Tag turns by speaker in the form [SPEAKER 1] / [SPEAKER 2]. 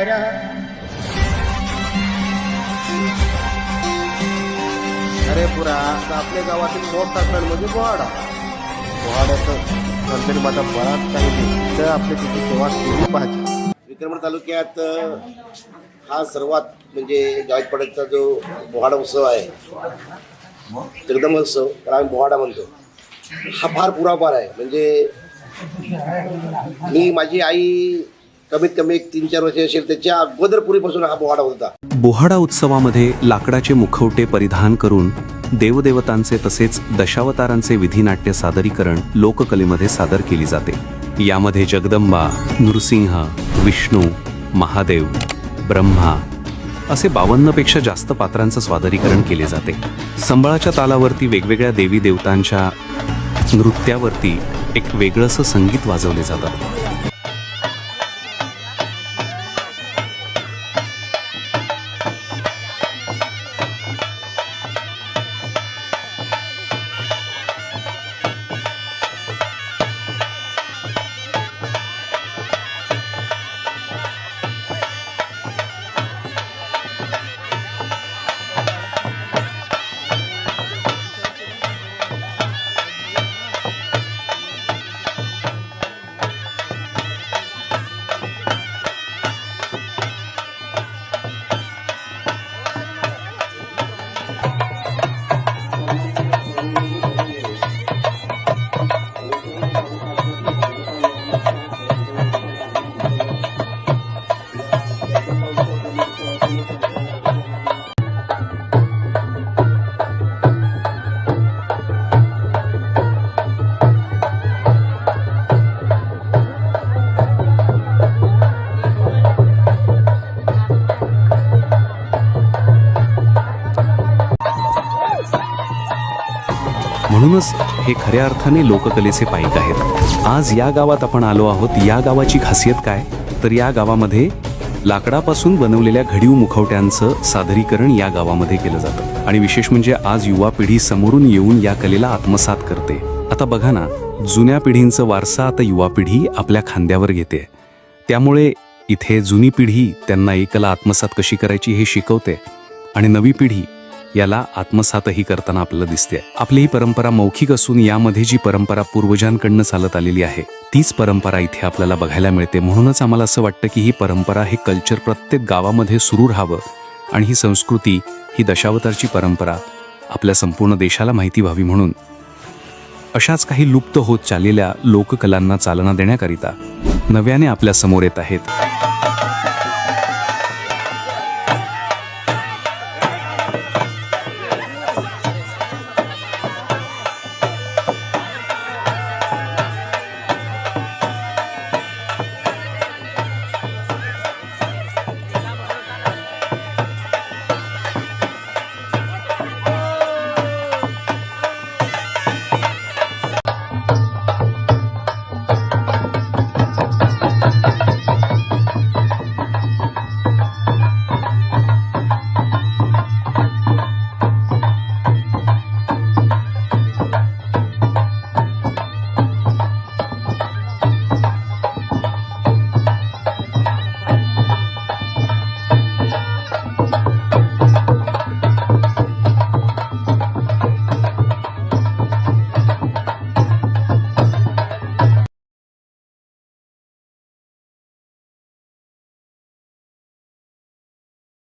[SPEAKER 1] काय रे?
[SPEAKER 2] अरे पुरा आपल्या गावातील मोठा सण म्हणजे पोहाडा. पोहाड्याचं गणपतीमाता बराच काही नाही तर आपली तिची सेवा केली पाहिजे. विक्रमगड तालुक्यात हा सर्वात म्हणजे गायकवाड्याचा जो पोहाडा उत्सव आहे, जगदंबा उत्सव त्याला आम्ही पोहाडा म्हणतो. हा फार पुरापार आहे. म्हणजे मी माझी आई कमीत कमी 3-4 वर्ष असेल त्याच्या अगोदर पूर्वीपासून हा पोहाडा होता.
[SPEAKER 3] बोहाडा उत्सवामध्ये लाकडाचे मुखवटे परिधान करून देवदेवतांचे तसेच दशावतारांचे विधिनाट्य सादरीकरण लोककलेमध्ये सादर केली जाते. यामध्ये जगदंबा, नृसिंह, विष्णू, महादेव, ब्रह्मा असे 52 पेक्षा जास्त पात्रांचं सादरीकरण केले जाते. संबळाच्या तालावरती वेगवेगळ्या देवी देवतांच्या नृत्यावरती एक वेगळंसं संगीत वाजवले जातात. म्हणूनच हे खऱ्या अर्थाने लोककलेचे पाईक आहेत. आज या गावात आपण आलो आहोत. या गावाची खासियत काय, तर या गावामध्ये लाकडापासून बनवलेल्या घडीव मुखवट्यांचं सादरीकरण या गावामध्ये केलं जातं. आणि विशेष म्हणजे आज युवा पिढी समोरून येऊन या कलेला आत्मसात करते. आता बघा ना, जुन्या पिढींचं वारसा आता युवा पिढी आपल्या खांद्यावर घेते. त्यामुळे इथे जुनी पिढी त्यांना ही कला आत्मसात कशी करायची हे शिकवते आणि नवी पिढी याला आत्मसातही करताना आपल्याला दिसते. आपली ही परंपरा मौखिक असून यामध्ये जी परंपरा पूर्वजांकडनं चालत आलेली आहे तीच परंपरा इथे आपल्याला बघायला मिळते. म्हणूनच आम्हाला असं वाटतं की ही परंपरा, हे कल्चर प्रत्येक गावामध्ये सुरू राहावं आणि ही संस्कृती, ही दशावतारची परंपरा आपल्या संपूर्ण देशाला माहिती व्हावी. म्हणून अशाच काही लुप्त होत चाललेल्या लोककलांना चालना देण्याकरिता नव्याने आपल्या समोर येत आहेत